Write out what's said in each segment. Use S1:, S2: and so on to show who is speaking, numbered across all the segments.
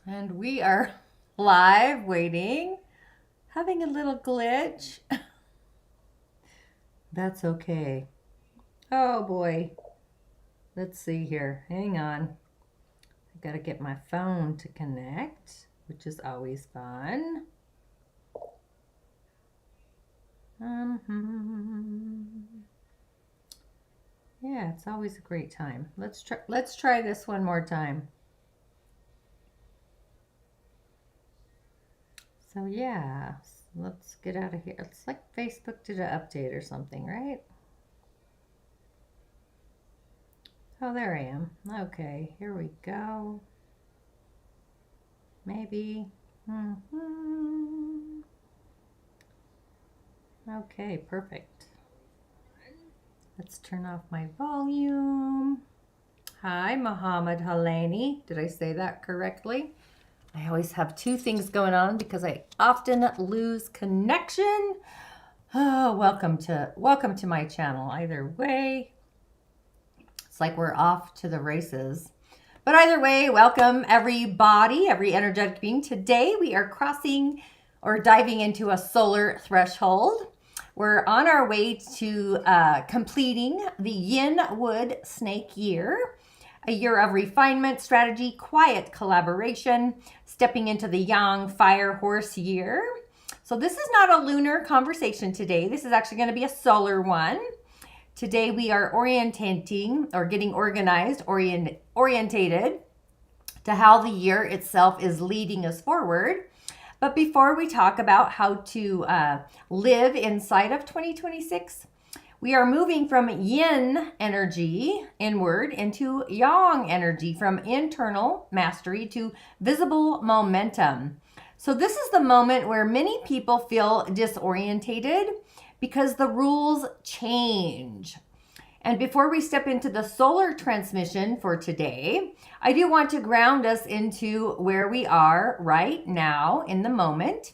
S1: And we are live waiting, having a little glitch. That's okay. Oh boy. Let's see here. Hang on. I gotta get my phone to connect, which is always fun. Yeah, it's always a great time. Let's try this one more time. So yeah, let's get out of here. It's like Facebook did an update or something, right? Oh, there I am. Okay, here we go. Maybe. Okay, perfect. Let's turn off my volume. Hi, Muhammad Halani. Did I say that correctly? I always have two things going on because I often lose connection. Oh, welcome to my channel. Either way, it's like we're off to the races. But either way, welcome everybody, every energetic being. Today we are crossing or diving into a solar threshold. We're on our way to completing the Yin Wood Snake year, a year of refinement, strategy, quiet collaboration, stepping into the Yang Fire Horse year. So this is not a lunar conversation today. This is actually going to be a solar one. Today we are orientating or getting organized, orientated to how the year itself is leading us forward. But before we talk about how to live inside of 2026, we are moving from yin energy inward into yang energy, from internal mastery to visible momentum. So this is the moment where many people feel disorientated because the rules change. And before we step into the solar transmission for today, I do want to ground us into where we are right now in the moment.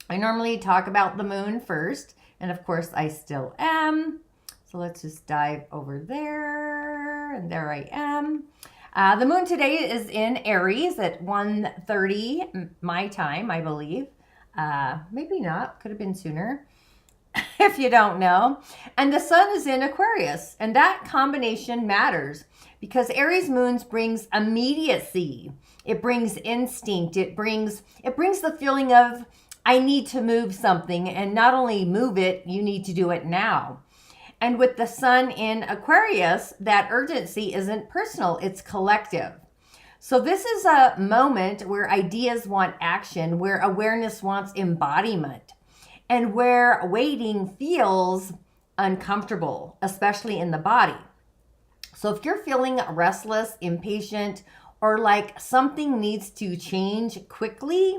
S1: I normally talk about the moon first, and of course I still am. So let's just dive over there, and there I am. The moon today is in Aries at 1:30 my time, I believe. Maybe not, could have been sooner. If you don't know. And the sun is in Aquarius, and that combination matters because Aries moons brings immediacy. It brings instinct. It brings the feeling of I need to move something, and not only move it, you need to do it now. And with the sun in Aquarius, that urgency isn't personal, it's collective. So this is a moment where ideas want action, where awareness wants embodiment, and where waiting feels uncomfortable, especially in the body. So if you're feeling restless, impatient, or like something needs to change quickly,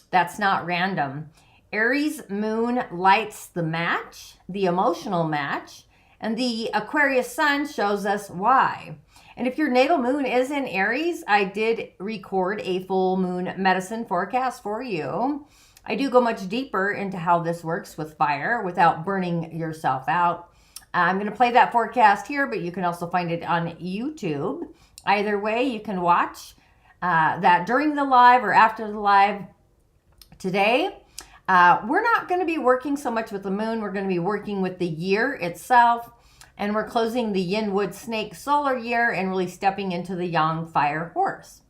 S1: that's not random. Aries moon lights the match, the emotional match, and the Aquarius sun shows us why. And if your natal moon is in Aries, I did record a full moon medicine forecast for you. I do go much deeper into how this works with fire without burning yourself out. I'm going to play that forecast here, but you can also find it on YouTube. Either way, you can watch that during the live or after the live. Today, we're not going to be working so much with the moon. We're going to be working with the year itself, and we're closing the Yin Wood Snake solar year and really stepping into the Yang Fire Horse.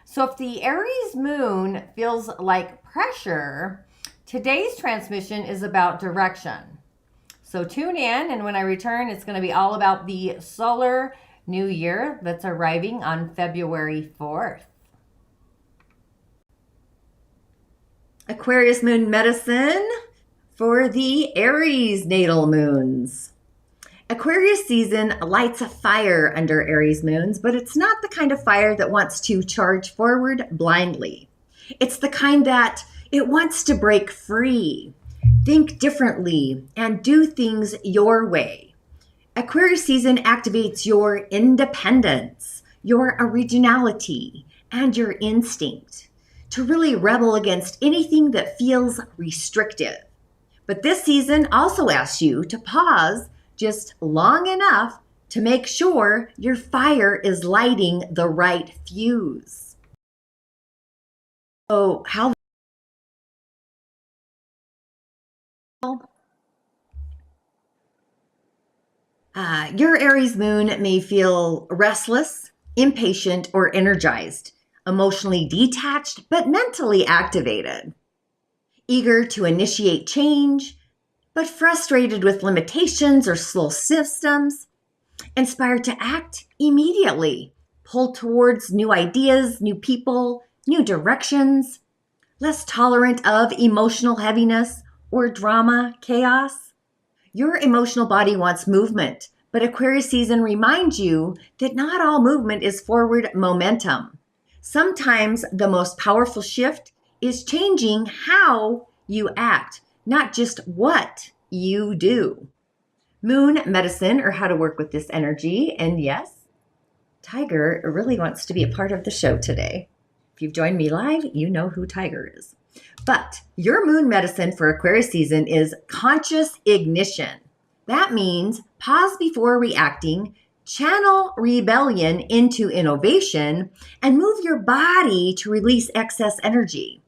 S1: So if the Aries moon feels like pressure, today's transmission is about direction. So tune in, and when I return, it's going to be all about the solar new year that's arriving on February 4th. Aquarius moon medicine for the Aries natal moons. Aquarius season lights a fire under Aries moons, but it's not the kind of fire that wants to charge forward blindly. It's the kind that it wants to break free, think differently, and do things your way. Aquarius season activates your independence, your originality, and your instinct to really rebel against anything that feels restrictive. But this season also asks you to pause just long enough to make sure your fire is lighting the right fuse.
S2: So how your Aries moon may feel restless, impatient, or energized, emotionally detached, but mentally activated, eager to initiate change, but frustrated with limitations or slow systems, inspired to act immediately, pulled towards new ideas, new people, new directions, less tolerant of emotional heaviness or drama, chaos. Your emotional body wants movement, but Aquarius season reminds you that not all movement is forward momentum. Sometimes the most powerful shift is changing how you act, not just what you do. Moon medicine, or how to work with this energy. And yes, Tiger really wants to be a part of the show today. If you've joined me live, you know who Tiger is. But your moon medicine for Aquarius season is conscious ignition. That means pause before reacting, channel rebellion into innovation, and move your body to release excess energy.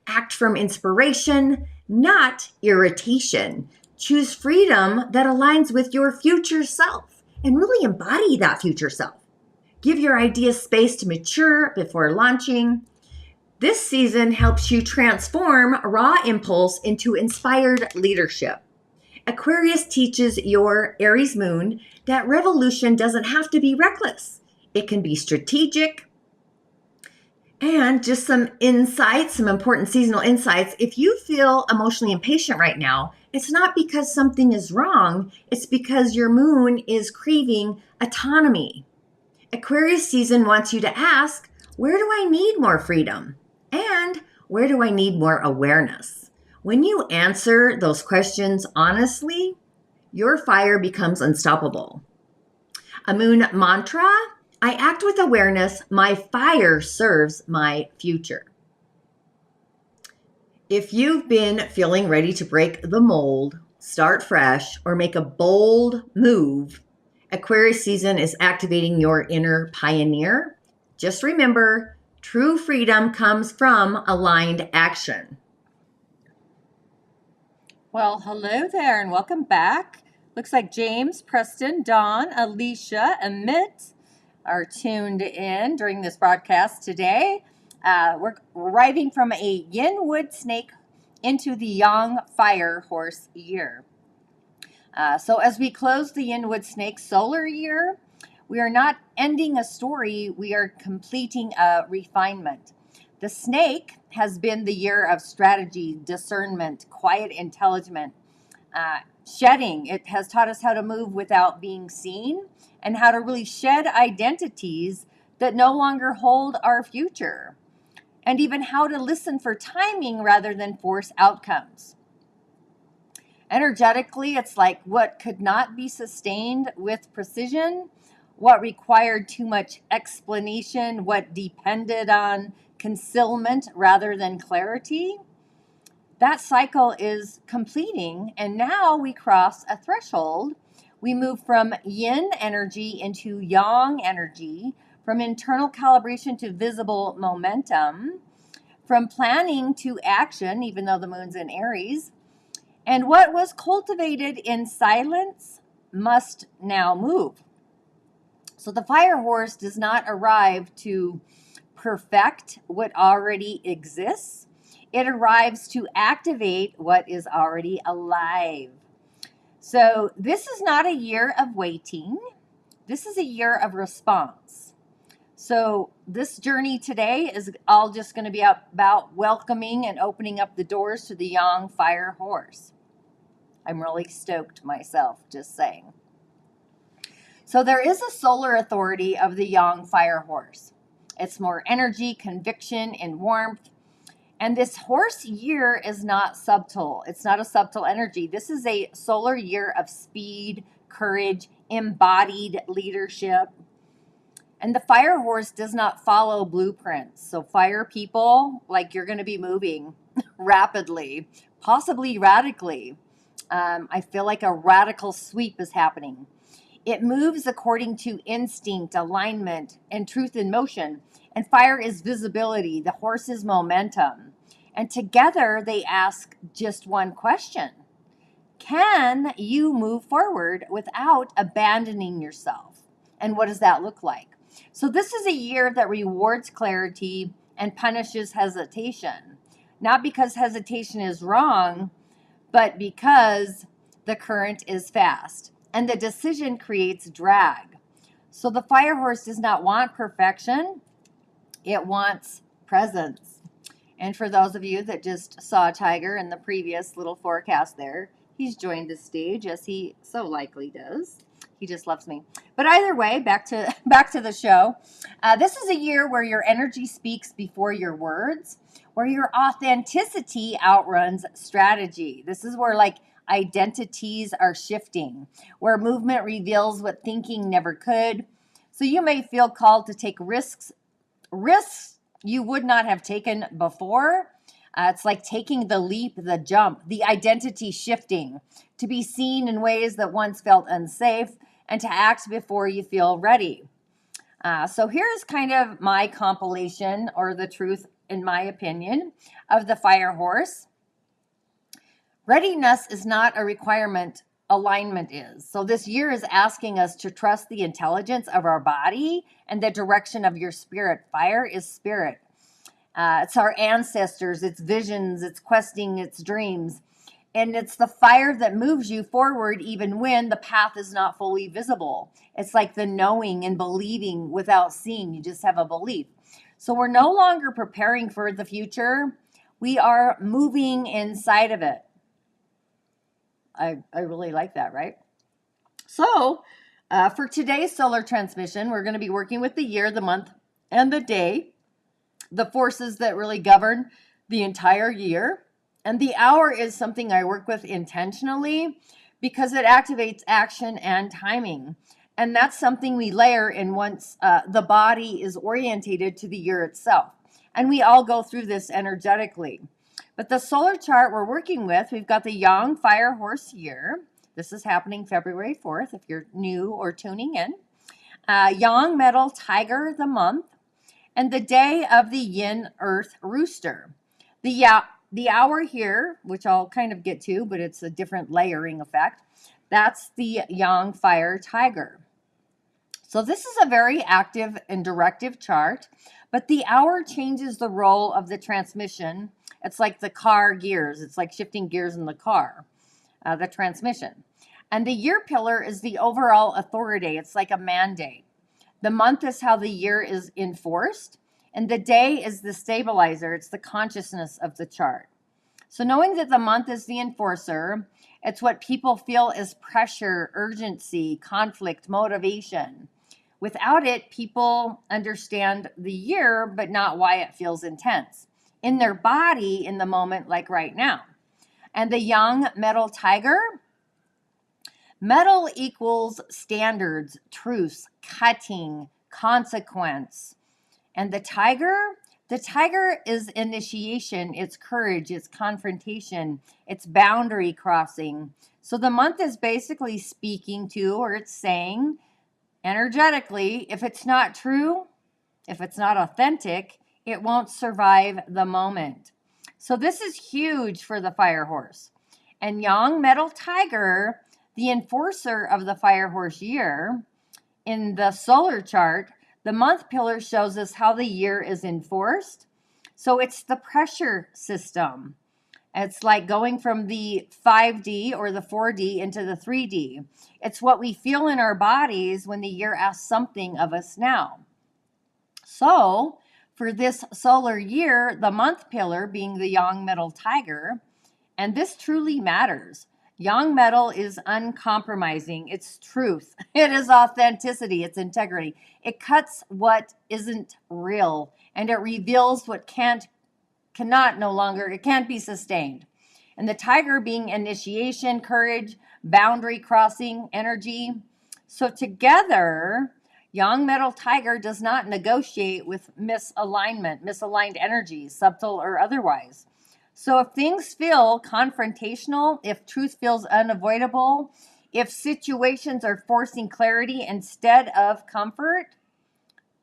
S2: Act from inspiration, not irritation. Choose freedom that aligns with your future self and really embody that future self. Give your ideas space to mature before launching. This season helps you transform raw impulse into inspired leadership. Aquarius teaches your Aries moon that revolution doesn't have to be reckless. It can be strategic. And just some insights, some important seasonal insights. If you feel emotionally impatient right now, it's not because something is wrong. It's because your moon is craving autonomy. Aquarius season wants you to ask, where do I need more freedom? And where do I need more awareness? When you answer those questions honestly, your fire becomes unstoppable. A moon mantra: I act with awareness, my fire serves my future. If you've been feeling ready to break the mold, start fresh, or make a bold move, Aquarius season is activating your inner pioneer. Just remember, true freedom comes from aligned action.
S1: Well, hello there and welcome back. Looks like James, Preston, Dawn, Alicia, and Mitt are tuned in during this broadcast today. We're arriving from a yin wood snake into the yang fire horse year. So as we close the yin wood snake solar year, we are not ending a story, we are completing a refinement. The snake has been the year of strategy, discernment, quiet intelligence, shedding. It has taught us how to move without being seen and how to really shed identities that no longer hold our future, and even how to listen for timing rather than force outcomes. Energetically, it's like what could not be sustained with precision, what required too much explanation, what depended on concealment rather than clarity. That cycle is completing, and now we cross a threshold. We move from yin energy into yang energy, from internal calibration to visible momentum, from planning to action, even though the moon's in Aries. And what was cultivated in silence must now move. So the fire horse does not arrive to perfect what already exists. It arrives to activate what is already alive. So this is not a year of waiting. This is a year of response. So this journey today is all just going to be about welcoming and opening up the doors to the yang fire horse. I'm really stoked myself, just saying. So there is a solar authority of the yang fire horse. It's more energy, conviction, and warmth. And this horse year is not subtle. It's not a subtle energy. This is a solar year of speed, courage, embodied leadership. And the fire horse does not follow blueprints. So fire people, like, you're going to be moving rapidly, possibly radically. I feel like a radical sweep is happening. It moves according to instinct, alignment, and truth in motion. And fire is visibility, the horse is momentum. And together they ask just one question: can you move forward without abandoning yourself? And what does that look like? So, this is a year that rewards clarity and punishes hesitation. Not because hesitation is wrong, but because the current is fast and the decision creates drag. So, the fire horse does not want perfection, it wants presence. And for those of you that just saw Tiger in the previous little forecast there, he's joined the stage, as he so likely does. He just loves me. But either way, back to the show. This is a year where your energy speaks before your words, where your authenticity outruns strategy. This is where like identities are shifting, where movement reveals what thinking never could. So you may feel called to take risks you would not have taken before. It's like taking the leap, the jump, the identity shifting, to be seen in ways that once felt unsafe and to act before you feel ready. So here's kind of my compilation, or the truth, in my opinion, of the fire horse. Readiness is not a requirement, alignment is. So this year is asking us to trust the intelligence of our body and the direction of your spirit. Fire is spirit. It's our ancestors, it's visions, it's questing, it's dreams. And it's the fire that moves you forward even when the path is not fully visible. It's like the knowing and believing without seeing. You just have a belief. So we're no longer preparing for the future. We are moving inside of it. I really like that, right? So for today's solar transmission, we're going to be working with the year, the month, and the day, the forces that really govern the entire year. And the hour is something I work with intentionally because it activates action and timing. And that's something we layer in once the body is orientated to the year itself. And we all go through this energetically. But the solar chart we're working with, we've got the Yang Fire Horse year. This is happening February 4th if you're new or tuning in. Yang Metal Tiger the month. And the day of the Yin Earth Rooster. The hour here, which I'll kind of get to, but it's a different layering effect. That's the Yang Fire Tiger. So this is a very active and directive chart, but the hour changes the role of the transmission. It's like the car gears. It's like shifting gears in the car, the transmission. And the year pillar is the overall authority. It's like a mandate. The month is how the year is enforced, and the day is the stabilizer. It's the consciousness of the chart. So knowing that the month is the enforcer, it's what people feel as pressure, urgency, conflict, motivation. Without it, people understand the year, but not why it feels intense in their body in the moment, like right now. And the Yang Metal Tiger, metal equals standards, truths, cutting, consequence. And the tiger is initiation, it's courage, it's confrontation, it's boundary crossing. So the month is basically speaking to, or it's saying energetically, if it's not true, if it's not authentic, it won't survive the moment. So this is huge for the fire horse. And Yang Metal Tiger, the enforcer of the fire horse year, in the solar chart, the month pillar shows us how the year is enforced. So it's the pressure system. It's like going from the 5D or the 4D into the 3D. It's what we feel in our bodies when the year asks something of us now. So for this solar year, the month pillar being the Yang Metal Tiger, and this truly matters. Yang Metal is uncompromising. It's truth. It is authenticity. It's integrity. It cuts what isn't real, and it reveals what can't be sustained. And the tiger being initiation, courage, boundary crossing, energy. So together, Yang Metal Tiger does not negotiate with misaligned energies, subtle or otherwise. So if things feel confrontational, if truth feels unavoidable, If situations are forcing clarity instead of comfort,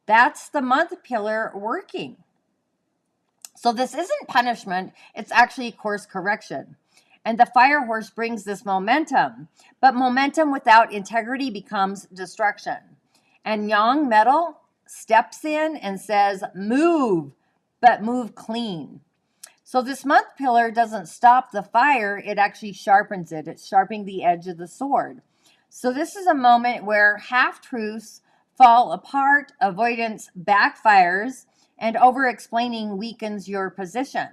S1: that's the month pillar working. So this isn't punishment, it's actually course correction. And the fire horse brings this momentum, but momentum without integrity becomes destruction. And yang metal steps in and says, move, but move clean. So this month pillar doesn't stop the fire, it actually sharpens it. It's sharpening the edge of the sword. So this is a moment where half-truths fall apart, avoidance backfires, and over-explaining weakens your position.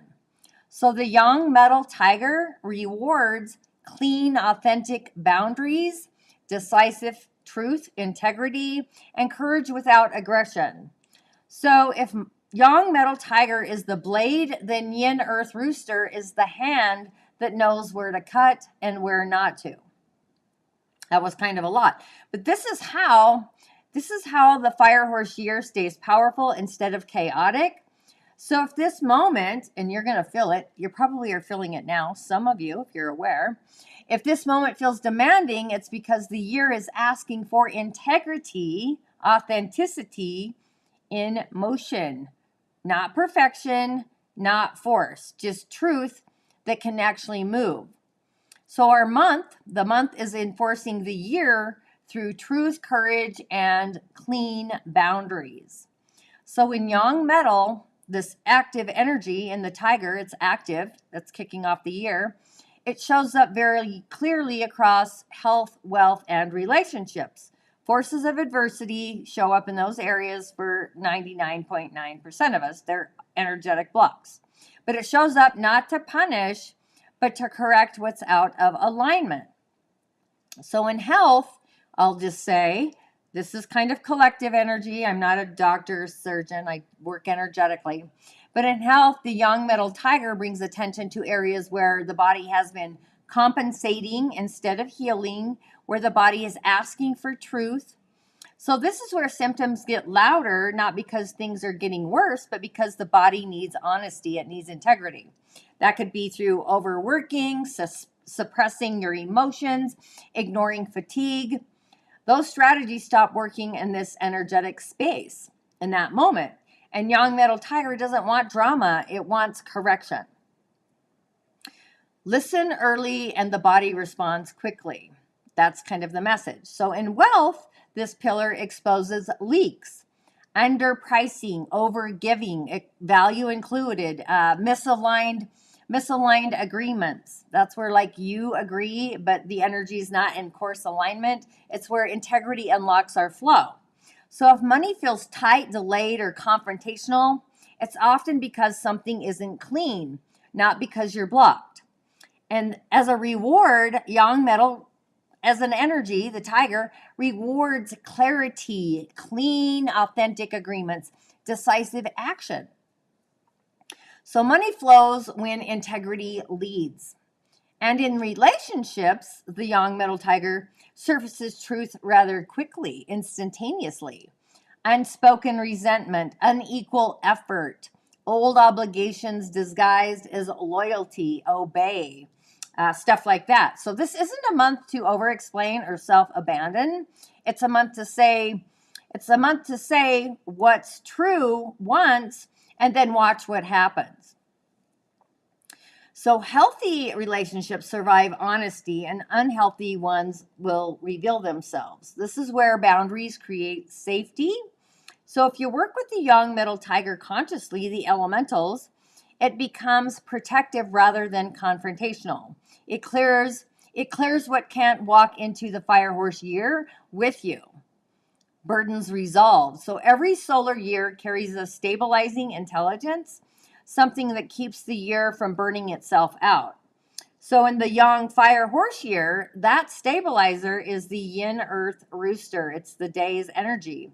S1: So the young metal tiger rewards clean, authentic boundaries, decisive truth, integrity, and courage without aggression. So if young metal tiger is the blade, then yin earth rooster is the hand that knows where to cut and where not to. That was kind of a lot. But this is how the fire horse year stays powerful instead of chaotic. So if this moment, and you're going to feel it, you probably are feeling it now, some of you, if you're aware. If this moment feels demanding, it's because the year is asking for integrity, authenticity in motion. Not perfection, not force, just truth that can actually move. So the month is enforcing the year through truth, courage, and clean boundaries. So in yang metal, this active energy in the tiger, it's active, that's kicking off the year. It shows up very clearly across health, wealth, and relationships. Forces of adversity show up in those areas for 99.9% of us. They're energetic blocks. But it shows up not to punish, but to correct what's out of alignment. So in health, I'll just say, this is kind of collective energy. I'm not a doctor or surgeon. I work energetically. But in health, the young metal tiger brings attention to areas where the body has been compensating instead of healing, where the body is asking for truth. So this is where symptoms get louder, not because things are getting worse, but because the body needs honesty. It needs integrity. That could be through overworking, suppressing your emotions, ignoring fatigue. Those strategies stop working in this energetic space in that moment. And young metal tiger doesn't want drama, it wants correction. Listen early and the body responds quickly. That's kind of the message. So in wealth, this pillar exposes leaks, underpricing, overgiving, value included, misaligned agreements. That's where like you agree, but the energy is not in course alignment. It's where integrity unlocks our flow. So if money feels tight, delayed, or confrontational, it's often because something isn't clean, not because you're blocked. And as a reward, yang metal, as an energy, the tiger, rewards clarity, clean, authentic agreements, decisive action. So money flows when integrity leads. And in relationships, the young metal tiger surfaces truth rather quickly, instantaneously. Unspoken resentment, unequal effort, old obligations disguised as loyalty, obey, stuff like that. So this isn't a month to over-explain or self-abandon. It's a month to say what's true once and then watch what happens. So healthy relationships survive honesty and unhealthy ones will reveal themselves. This is where boundaries create safety. So if you work with the young metal tiger consciously, the elementals, it becomes protective rather than confrontational. It clears what can't walk into the fire horse year with you. Burdens resolved. So every solar year carries a stabilizing intelligence, something that keeps the year from burning itself out. So in the young fire horse year, that stabilizer is the yin earth rooster. It's the day's energy.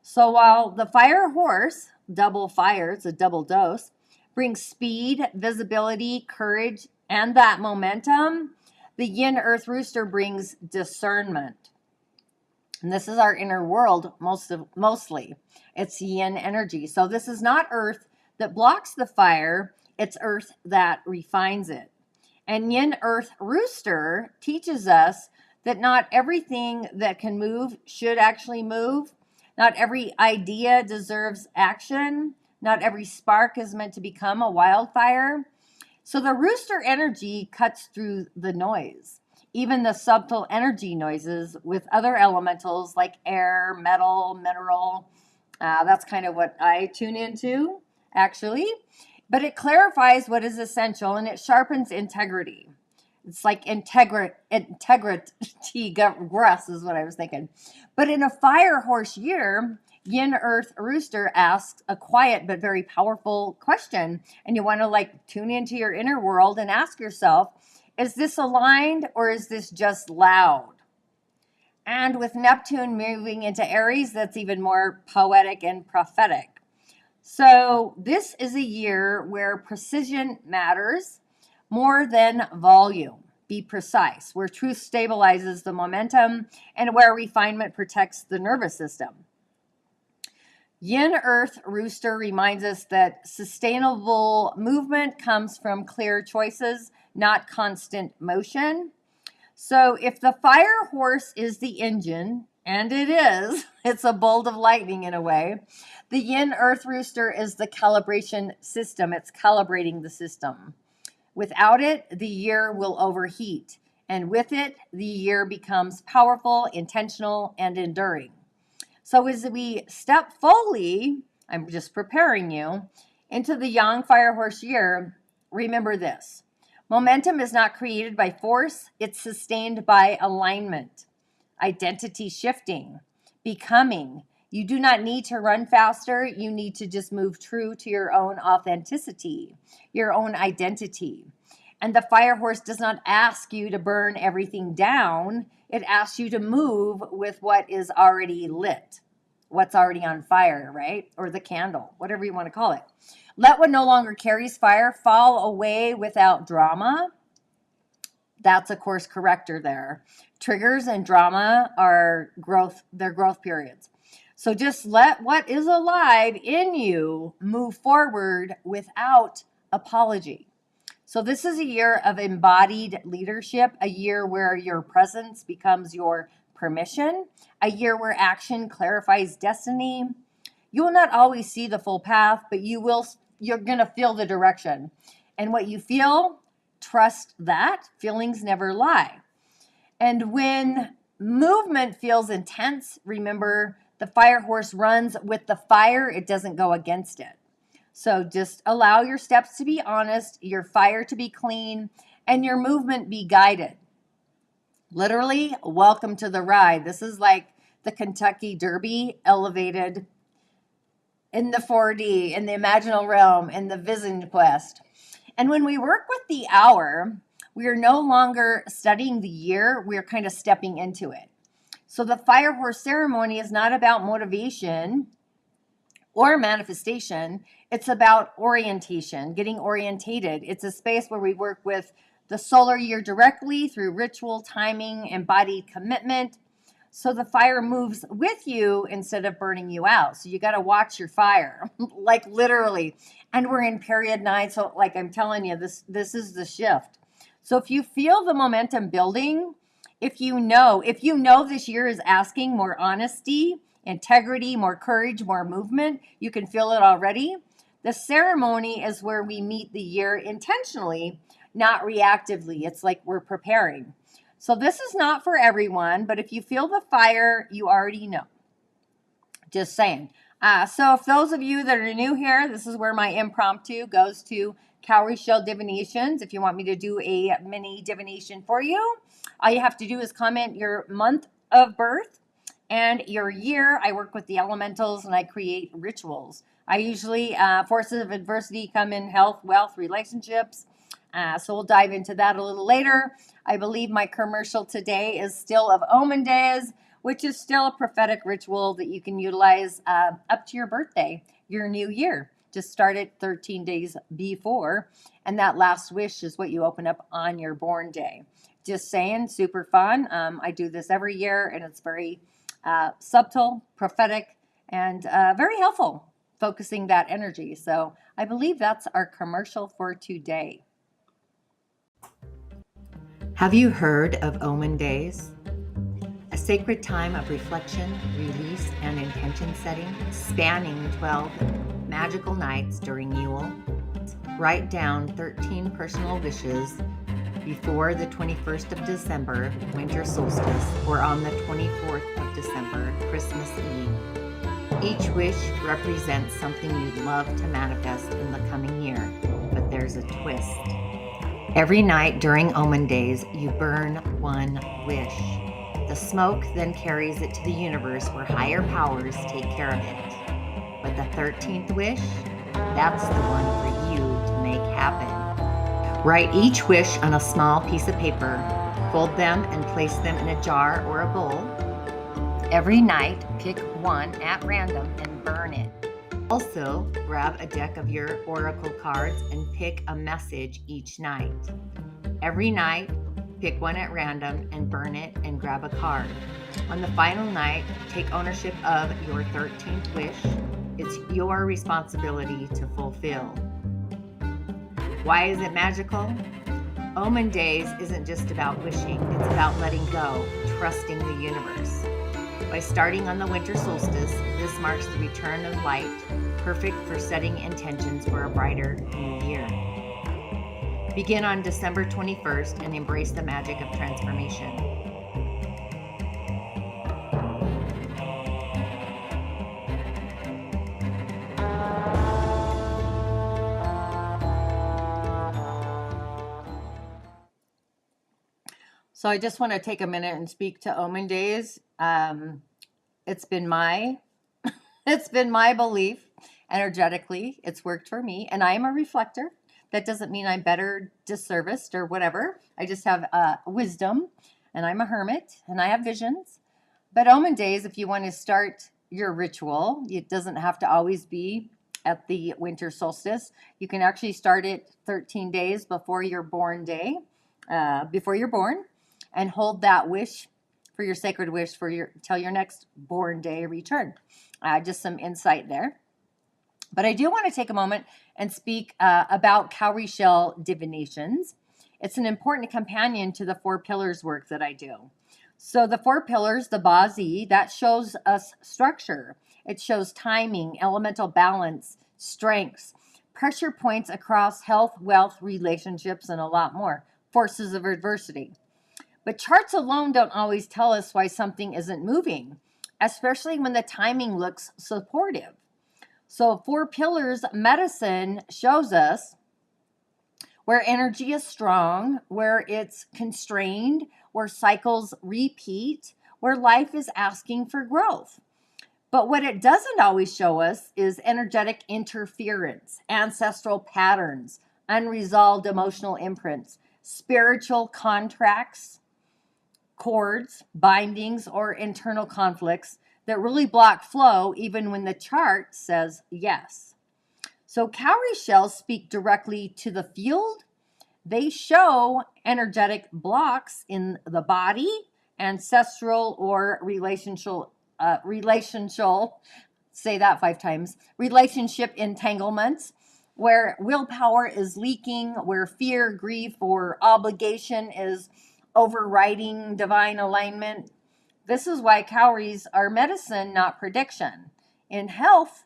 S1: So while the fire horse, double fire, it's a double dose, brings speed, visibility, courage, and that momentum, the yin earth rooster brings discernment. And this is our inner world mostly. It's yin energy. So this is not earth that blocks the fire, it's earth that refines it. And yin earth rooster teaches us that not everything that can move should actually move. Not every idea deserves action. Not every spark is meant to become a wildfire. So the rooster energy cuts through the noise, even the subtle energy noises with other elementals like air, metal, mineral. That's kind of what I tune into, actually. But it clarifies what is essential and it sharpens integrity. It's like integrity grass is what I was thinking. But in a fire horse year, yin earth rooster asks a quiet but very powerful question. And you want to like tune into your inner world and ask yourself, is this aligned or is this just loud? And with Neptune moving into Aries, that's even more poetic and prophetic. So this is a year where precision matters more than volume. Be precise, where truth stabilizes the momentum and where refinement protects the nervous system. Yin Earth Rooster reminds us that sustainable movement comes from clear choices, not constant motion. So if the fire horse is the engine, and it is, it's a bolt of lightning in a way, the Yin Earth Rooster is the calibration system. It's calibrating the system. Without it, the year will overheat. And with it, the year becomes powerful, intentional, and enduring. So as we step fully, I'm just preparing you, into the Yang Fire Horse year, remember this. Momentum is not created by force, it's sustained by alignment, identity shifting, becoming. You do not need to run faster. You need to just move true to your own authenticity, your own identity. And the fire horse does not ask you to burn everything down. It asks you to move with what is already lit, what's already on fire, right? Or the candle, whatever you want to call it. Let what no longer carries fire fall away without drama. That's a course corrector there. Triggers and drama are they're growth periods. So just let what is alive in you move forward without apology. So this is a year of embodied leadership, a year where your presence becomes your permission, a year where action clarifies destiny. You will not always see the full path, but you're going to feel the direction. And what you feel, trust that. Feelings never lie. And when movement feels intense, remember the fire horse runs with the fire, it doesn't go against it. So just allow your steps to be honest, your fire to be clean, and your movement be guided. Literally, welcome to the ride. This is like the Kentucky Derby elevated in the 4D, in the imaginal realm, in the Vision Quest. And when we work with the hour, we are no longer studying the year, we're kind of stepping into it. So the fire horse ceremony is not about motivation or manifestation. It's about orientation, getting orientated. It's a space where we work with the solar year directly through ritual, timing, embodied commitment. So the fire moves with you instead of burning you out. So you got to watch your fire, like literally. And we're in period 9. So like I'm telling you, this is the shift. So if you feel the momentum building, if you know this year is asking more honesty, integrity, more courage, more movement, you can feel it already. The ceremony is where we meet the year intentionally, not reactively. It's like we're preparing. So this is not for everyone, but if you feel the fire, you already know. Just saying. So if those of you that are new here, this is where my impromptu goes to Cowrie Shell Divinations. If you want me to do a mini divination for you, all you have to do is comment your month of birth and your year. I work with the elementals and I create rituals. I usually, forces of adversity come in health, wealth, relationships. So we'll dive into that a little later. I believe my commercial today is still of Omen Days, which is still a prophetic ritual that you can utilize up to your birthday, your new year. Just start it 13 days before, and that last wish is what you open up on your born day. Just saying, super fun. I do this every year, and it's very subtle, prophetic, and very helpful, focusing that energy. So I believe that's our commercial for today.
S2: Have you heard of Omen Days?
S1: A sacred time of reflection, release, and intention setting, spanning 12 magical nights during Yule. Write down 13 personal wishes before the 21st of December, winter solstice, or on the 24th of December, Christmas Eve. Each wish represents something you'd love to manifest in the coming year, but there's a twist. Every night during Omen days, you burn one wish. The smoke then carries it to the universe where higher powers take care of it. But the 13th wish, that's the one for you to make happen. Write each wish on a small piece of paper, fold them and place them in a jar or a bowl. Every night, pick one at random and burn it. Also, grab a deck of your oracle cards and pick a message each night. Every night, pick one at random and burn it and grab a card. On the final night, take ownership of your 13th wish. It's your responsibility to fulfill. Why is it magical? Omen Days isn't just about wishing, it's about letting go, trusting the universe. By starting on the winter solstice, this marks the return of light, perfect for setting intentions for a brighter new year. Begin on December 21st and embrace the magic of transformation. So I just want to take a minute and speak to Omen Days. It's been my belief energetically. It's worked for me, and I am a reflector. That doesn't mean I'm better disserviced or whatever. I just have wisdom, and I'm a hermit, and I have visions. But Omen Days, if you want to start your ritual, it doesn't have to always be at the winter solstice. You can actually start it 13 days before your born day, before you're born, and hold that wish for your sacred wish for till your next born day return. Just some insight there. But I do want to take a moment and speak about cowrie shell divinations. It's an important companion to the 4 pillars work that I do. So the 4 pillars, the Bazi, that shows us structure. It shows timing, elemental balance, strengths, pressure points across health, wealth, relationships, and a lot more. Forces of adversity. But charts alone don't always tell us why something isn't moving, especially when the timing looks supportive. So 4 pillars medicine shows us where energy is strong, where it's constrained, where cycles repeat, where life is asking for growth. But what it doesn't always show us is energetic interference, ancestral patterns, unresolved emotional imprints, spiritual contracts, cords, bindings, or internal conflicts that really block flow even when the chart says yes. So cowrie shells speak directly to the field. They show energetic blocks in the body, ancestral or relational, say that 5 times, relationship entanglements, where willpower is leaking, where fear, grief, or obligation is overriding divine alignment. This is why cowries are medicine, not prediction. In health,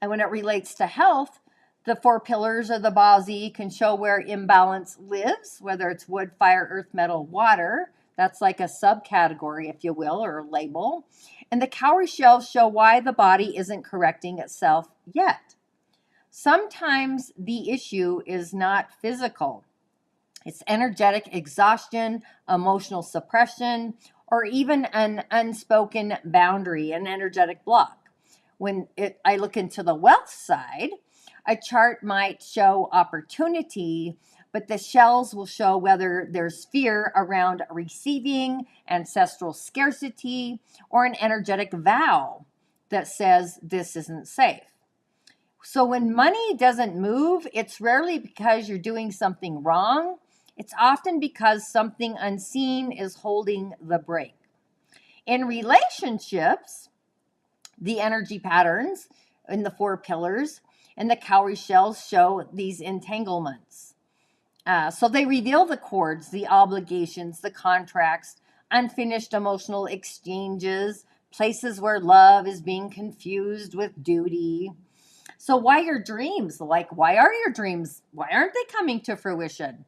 S1: and when it relates to health, the 4 pillars of the Bazi can show where imbalance lives, whether it's wood, fire, earth, metal, water. That's like a subcategory, if you will, or a label. And the cowrie shells show why the body isn't correcting itself yet. Sometimes the issue is not physical. It's energetic exhaustion, emotional suppression, or even an unspoken boundary, an energetic block. When I look into the wealth side, a chart might show opportunity, but the shells will show whether there's fear around receiving, ancestral scarcity, or an energetic vow that says this isn't safe. So when money doesn't move, it's rarely because you're doing something wrong. It's often because something unseen is holding the brake. In relationships, the energy patterns in the 4 pillars and the cowrie shells show these entanglements. So they reveal the cords, the obligations, the contracts, unfinished emotional exchanges, places where love is being confused with duty. So why your dreams? Like, why are your dreams? Why aren't they coming to fruition?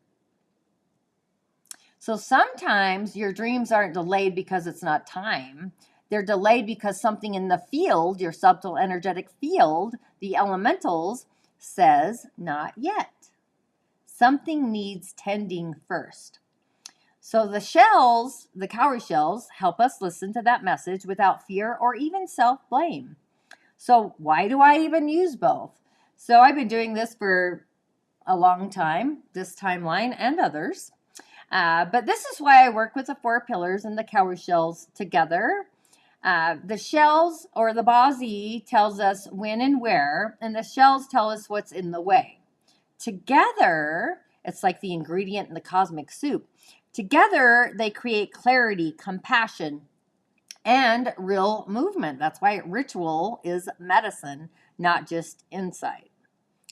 S1: So sometimes your dreams aren't delayed because it's not time. They're delayed because something in the field, your subtle energetic field, the elementals, says not yet. Something needs tending first. So the shells, the cowrie shells, help us listen to that message without fear or even self-blame. So why do I even use both? So I've been doing this for a long time, this timeline and others. But this is why I work with the 4 pillars and the cowrie shells together. The shells or the bazi tells us when and where, and the shells tell us what's in the way. Together, it's like the ingredient in the cosmic soup. Together, they create clarity, compassion, and real movement. That's why ritual is medicine, not just insight.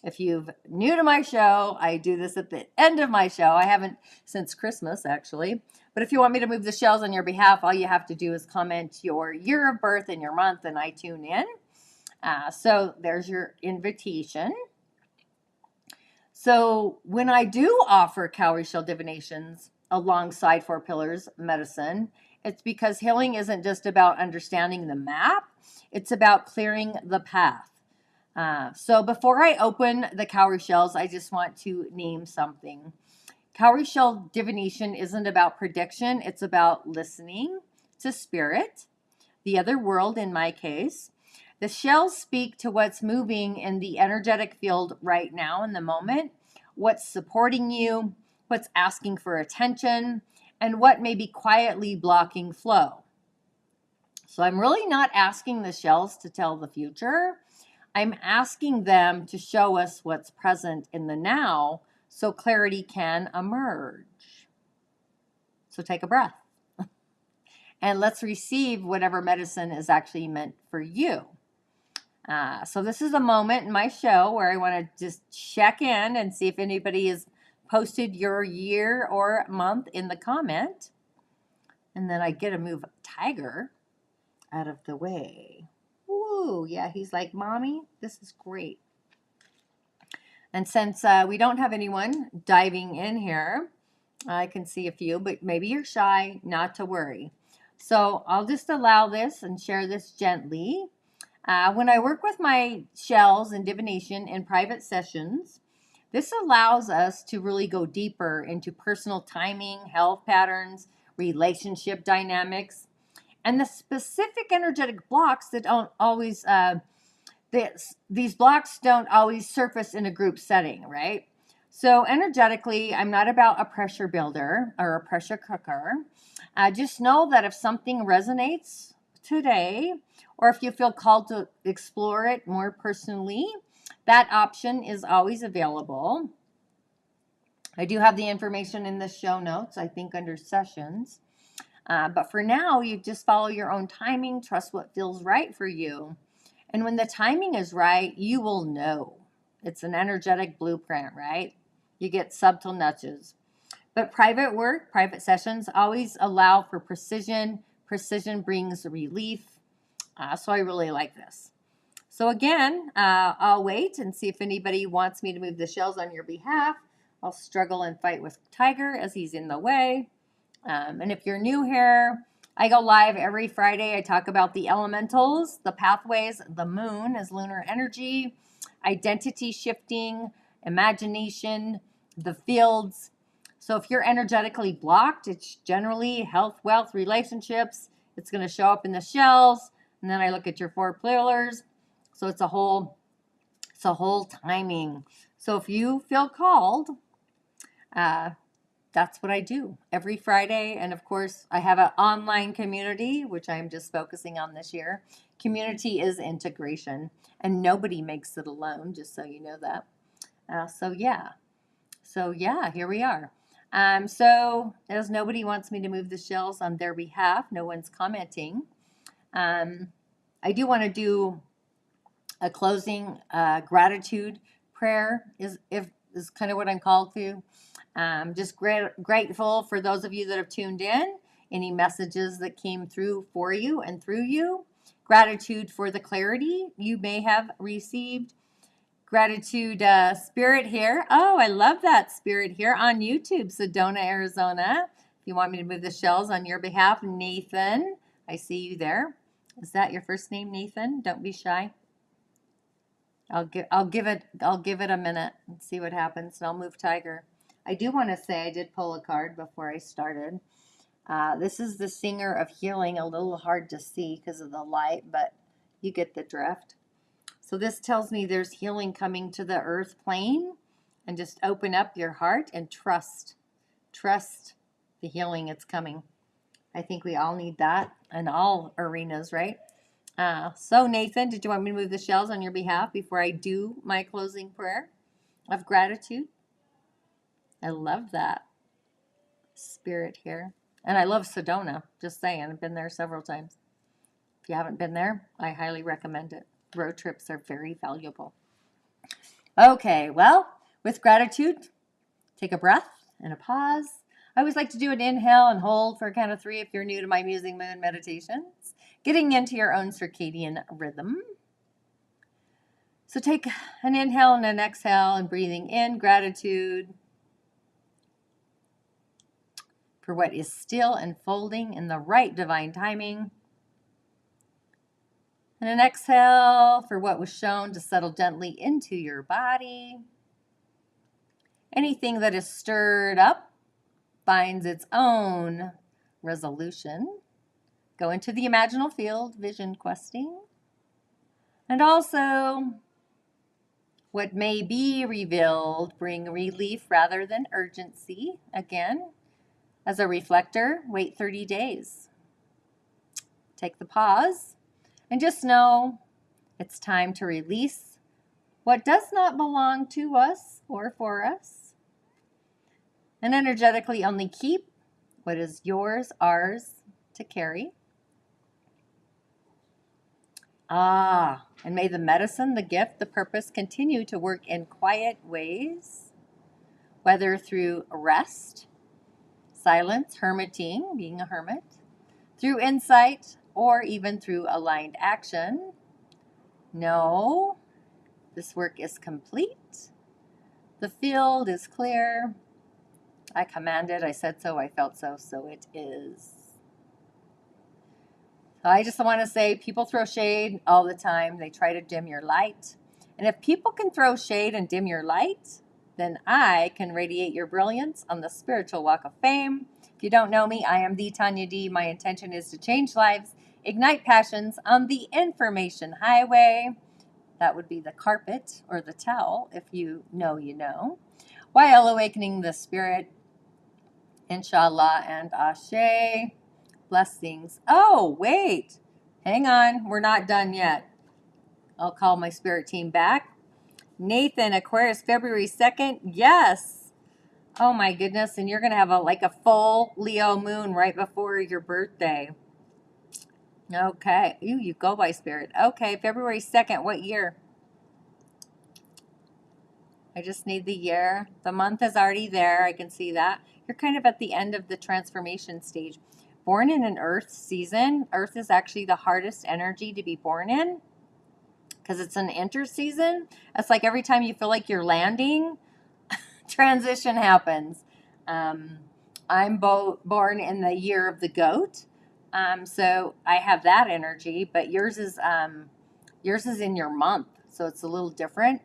S1: If you're new to my show, I do this at the end of my show. I haven't since Christmas, actually. But if you want me to move the shells on your behalf, all you have to do is comment your year of birth and your month, and I tune in. So there's your invitation. So when I do offer cowrie shell divinations alongside 4 pillars medicine, it's because healing isn't just about understanding the map. It's about clearing the path. So before I open the cowrie shells, I just want to name something. Cowrie shell divination isn't about prediction. It's about listening to spirit, the other world in my case. The shells speak to what's moving in the energetic field right now in the moment, what's supporting you, what's asking for attention, and what may be quietly blocking flow. So I'm really not asking the shells to tell the future. I'm asking them to show us what's present in the now so clarity can emerge. So take a breath and let's receive whatever medicine is actually meant for you. So this is a moment in my show where I want to just check in and see if anybody has posted your year or month in the comment. And then I get to move Tiger out of the way. Woo, yeah, he's like, Mommy, this is great. And since we don't have anyone diving in here, I can see a few, but maybe you're shy, not to worry. So I'll just allow this and share this gently. When I work with my shells and divination in private sessions, this allows us to really go deeper into personal timing, health patterns, relationship dynamics, and the specific energetic blocks that don't always, these blocks don't always surface in a group setting, right? So energetically, I'm not about a pressure builder or a pressure cooker. Just know that if something resonates today, or if you feel called to explore it more personally, that option is always available. I do have the information in the show notes, I think under sessions. But for now, you just follow your own timing, trust what feels right for you. And when the timing is right, you will know. It's an energetic blueprint, right? You get subtle nudges. But private work, private sessions always allow for precision. Precision brings relief. So I really like this. So again, I'll wait and see if anybody wants me to move the shells on your behalf. I'll struggle and fight with Tiger as he's in the way. And if you're new here, I go live every Friday. I talk about the elementals, the pathways, the moon as lunar energy, identity shifting, imagination, the fields. So if you're energetically blocked, it's generally health, wealth, relationships. It's going to show up in the shells. And then I look at your 4 pillars. So it's a whole timing. So if you feel called, that's what I do every Friday. And of course, I have an online community, which I'm just focusing on this year. Community is integration, and nobody makes it alone, just so you know that. So yeah, here we are. So as nobody wants me to move the shells on their behalf, no one's commenting. I do want to do a closing gratitude prayer is kind of what I'm called to. Just grateful for those of you that have tuned in. any messages that came through for you and through you. Gratitude for the clarity you may have received. Gratitude, Spirit here. Oh, I love that, Spirit here on YouTube, Sedona, Arizona. If you want me to move the shells on your behalf, Nathan, I see you there. Is that your first name, Nathan? Don't be shy. I'll give it a minute and see what happens, and I'll move Tiger. I do want to say I did pull a card before I started. This is the Singer of Healing, a little hard to see because of the light, but you get the drift. So this tells me there's healing coming to the earth plane, and just open up your heart and trust the healing. It's coming. I think we all need that in all arenas, right? So Nathan, did you want me to move the shells on your behalf before I do my closing prayer of gratitude? I love that, Spirit here. And I love Sedona, just saying. I've been there several times. If you haven't been there, I highly recommend it. Road trips are very valuable. Okay, well, with gratitude, take a breath and a pause. I always like to do an inhale and hold for a count of 3 if you're new to my Musing Moon meditations. Getting into your own circadian rhythm. So take an inhale and an exhale, and breathing in gratitude for what is still unfolding in the right divine timing. And an exhale for what was shown to settle gently into your body. Anything that is stirred up finds its own resolution. Go into the imaginal field, vision questing. And also, what may be revealed, bring relief rather than urgency. Again, as a reflector, wait 30 days. Take the pause and just know it's time to release what does not belong to us or for us, and energetically only keep what is yours, ours to carry. And may the medicine, the gift, the purpose continue to work in quiet ways, whether through rest, silence, hermiting, being a hermit, through insight, or even through aligned action. No, this work is complete. The field is clear. I commanded, I said so, I felt so, so it is. I just want to say, people throw shade all the time. They try to dim your light. And if people can throw shade and dim your light, then I can radiate your brilliance on the spiritual walk of fame. If you don't know me, I am the Tanya D. My intention is to change lives, ignite passions on the information highway. That would be the carpet or the towel, if you know, you know. While awakening the spirit, inshallah and ashe. Blessings. Oh, wait. Hang on. We're not done yet. I'll call my spirit team back. Nathan, Aquarius, February 2nd. Yes. Oh, my goodness. And you're going to have a full Leo moon right before your birthday. Okay. You go by spirit. Okay. February 2nd. What year? I just need the year. The month is already there. I can see that. You're kind of at the end of the transformation stage. Born in an earth season. Earth is actually the hardest energy to be born in because it's an interseason. It's like every time you feel like you're landing, transition happens. I'm born in the year of the goat. So I have that energy, but yours is in your month. So it's a little different.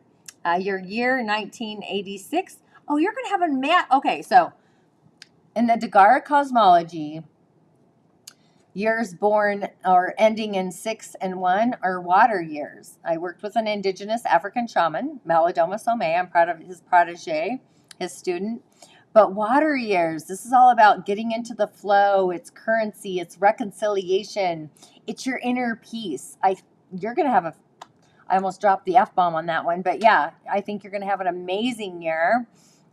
S1: Your year, 1986. Oh, you're going to have a mat. Okay, so in the Dagara cosmology, years born or ending in 6 and 1 are water years. I worked with an indigenous African shaman, Malidoma Some. I'm proud of his protege, his student. But water years, this is all about getting into the flow. It's currency, it's reconciliation, it's your inner peace. You're going to have I almost dropped the F-bomb on that one, but yeah, I think you're going to have an amazing year.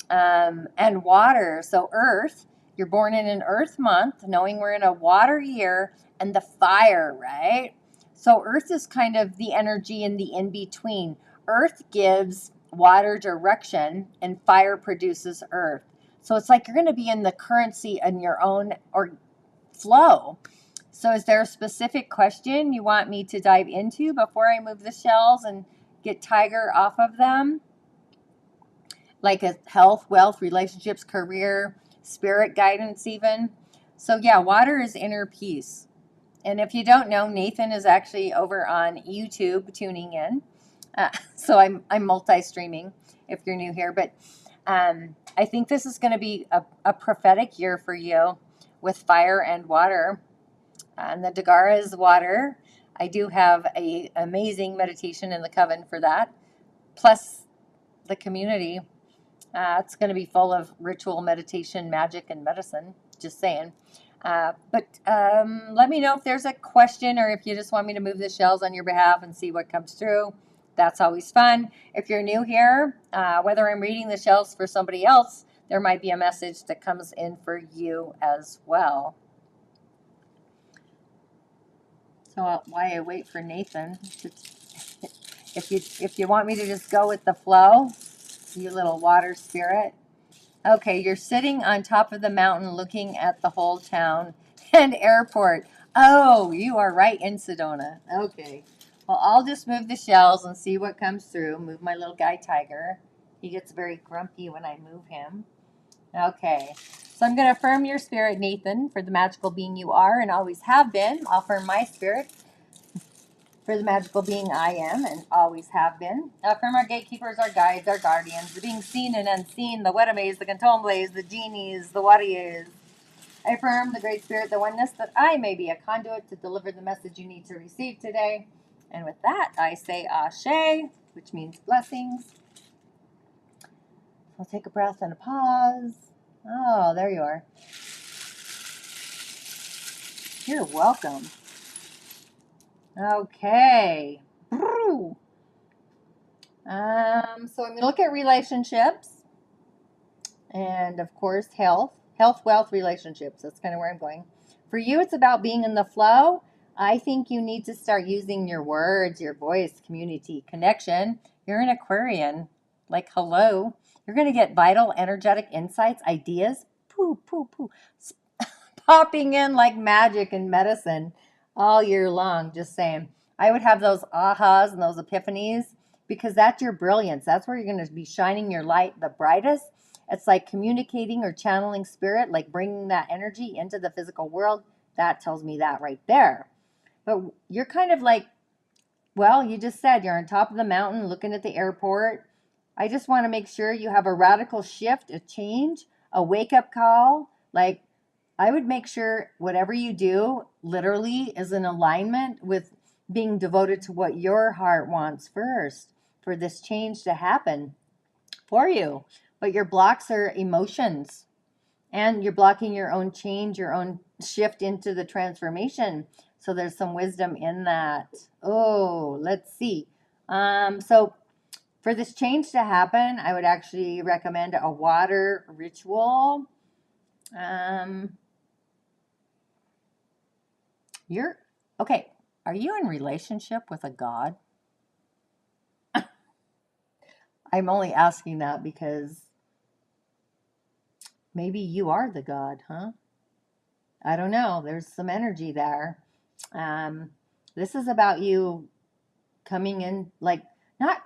S1: And water, so earth, you're born in an earth month, knowing we're in a water year, and the fire, right? So earth is kind of the energy in the in-between. Earth gives water direction, and fire produces earth. So it's like you're going to be in the currency in your own, or flow. So is there a specific question you want me to dive into before I move the shells and get Tiger off of them? Like a health, wealth, relationships, career, spirit guidance even. So yeah, water is inner peace. And if you don't know, Nathan is actually over on YouTube tuning in. So I'm multi-streaming if you're new here. But I think this is going to be a prophetic year for you with fire and water. And the Dagara is water. I do have a amazing meditation in the coven for that. Plus the community. It's going to be full of ritual, meditation, magic, and medicine. Just saying. But let me know if there's a question or if you just want me to move the shells on your behalf and see what comes through. That's always fun. If you're new here, whether I'm reading the shells for somebody else, there might be a message that comes in for you as well. So while I wait for Nathan, if you want me to just go with the flow, you little water spirit. Okay, you're sitting on top of the mountain looking at the whole town and airport. Oh, you are right in Sedona. Okay. Well, I'll just move the shells and see what comes through. Move my little guy Tiger. He gets very grumpy when I move him. Okay. So I'm going to affirm your spirit, Nathan, for the magical being you are and always have been. I'll affirm my spirit for the magical being I am and always have been. Affirm our gatekeepers, our guides, our guardians, the being seen and unseen, the Wedames, the Cantomblays, the genies, the warriors. I affirm the Great Spirit, the oneness, that I may be a conduit to deliver the message you need to receive today. And with that, I say Ashe, which means blessings. I'll take a breath and a pause. Oh, there you are. You're welcome. Okay. So I'm going to look at relationships and, of course, health, wealth, relationships. That's kind of where I'm going. For you, it's about being in the flow. I think you need to start using your words, your voice, community, connection. You're an Aquarian. Like, hello. You're going to get vital, energetic insights, ideas, popping in like magic and medicine all year long. Just saying. I would have those ahas and those epiphanies because that's your brilliance. That's where you're going to be shining your light the brightest. It's like communicating or channeling spirit, like bringing that energy into the physical world. That tells me that right there. But you're kind of like, well, you just said you're on top of the mountain looking at the airport. I just want to make sure you have a radical shift, a change, a wake-up call. Like, I would make sure whatever you do literally is in alignment with being devoted to what your heart wants first for this change to happen for you. But your blocks are emotions and you're blocking your own change, your own shift into the transformation. So there's some wisdom in that. Oh, let's see. So for this change to happen, I would actually recommend a water ritual. You're okay. Are you in relationship with a god? I'm only asking that because maybe you are the god, huh? I don't know. There's some energy there. This is about you coming in, like, not,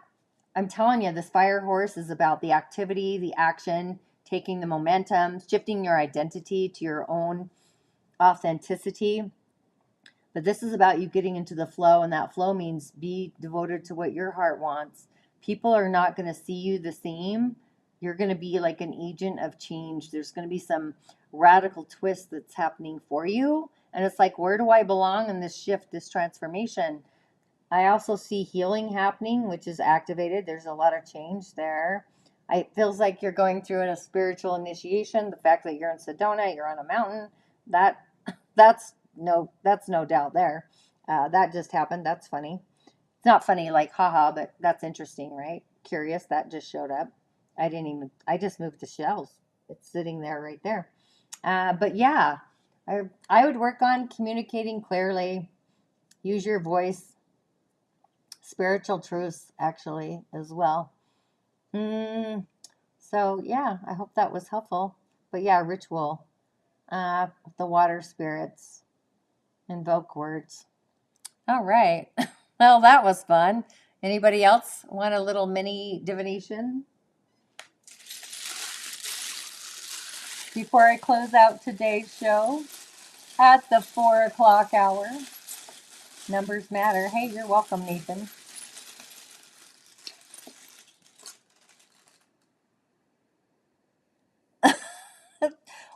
S1: I'm telling you, this fire horse is about the activity, the action, taking the momentum, shifting your identity to your own authenticity. But this is about you getting into the flow, and that flow means be devoted to what your heart wants. People are not going to see you the same. You're going to be like an agent of change. There's going to be some radical twist that's happening for you. And it's like, where do I belong in this shift, this transformation? I also see healing happening, which is activated. There's a lot of change there. It feels like you're going through a spiritual initiation. The fact that you're in Sedona, you're on a mountain, that's no doubt there. That just happened. That's funny. It's not funny like haha, but that's interesting, right? Curious. That just showed up. I just moved the shells. It's sitting there right there. But yeah, I would work on communicating clearly. Use your voice. Spiritual truths actually as well. So yeah, I hope that was helpful. But yeah, ritual. The water spirits. Invoke words. All right. Well, that was fun. Anybody else want a little mini divination before I close out today's show at the 4 o'clock hour? Numbers matter. Hey, you're welcome, Nathan.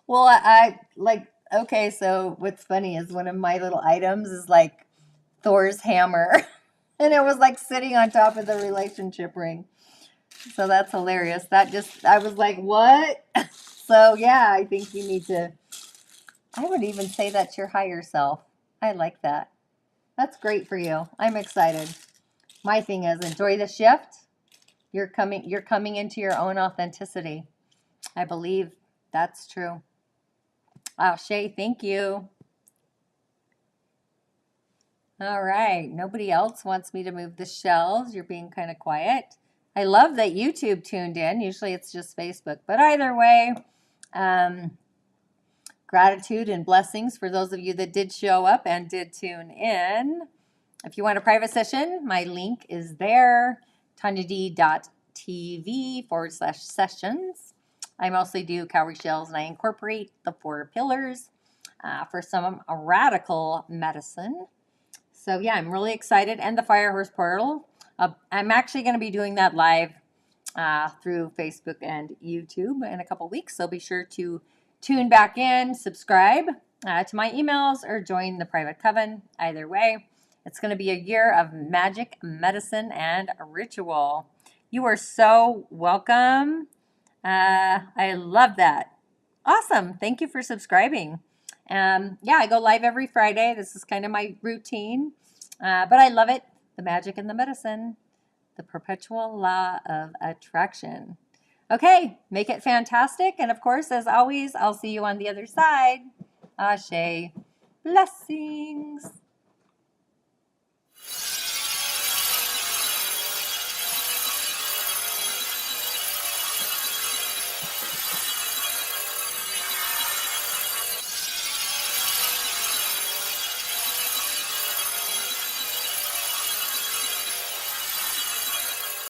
S1: Well, I like, okay, so what's funny is one of my little items is like Thor's hammer. And it was like sitting on top of the relationship ring. So that's hilarious. That just, I was like, what? So yeah, I think you need to, I would even say that's your higher self. I like that. That's great for you. I'm excited. My thing is enjoy the shift. You're coming into your own authenticity. I believe that's true. Wow, Shay, thank you. All right. Nobody else wants me to move the shelves. You're being kind of quiet. I love that YouTube tuned in. Usually it's just Facebook. But either way, um, gratitude and blessings for those of you that did show up and did tune in. If you want a private session, my link is there, tanyad.tv/sessions. I mostly do cowrie shells and I incorporate the 4 pillars for some radical medicine. So yeah, I'm really excited. And the Fire Horse Portal. I'm actually going to be doing that live through Facebook and YouTube in a couple weeks. So be sure to tune back in, subscribe to my emails, or join the private coven. Either way, it's going to be a year of magic, medicine, and ritual. You are so welcome. I love that. Awesome. Thank you for subscribing. Yeah, I go live every Friday. This is kind of my routine, but I love it. The magic and the medicine, the perpetual law of attraction. Okay, make it fantastic. And of course, as always, I'll see you on the other side. Ashe. Blessings.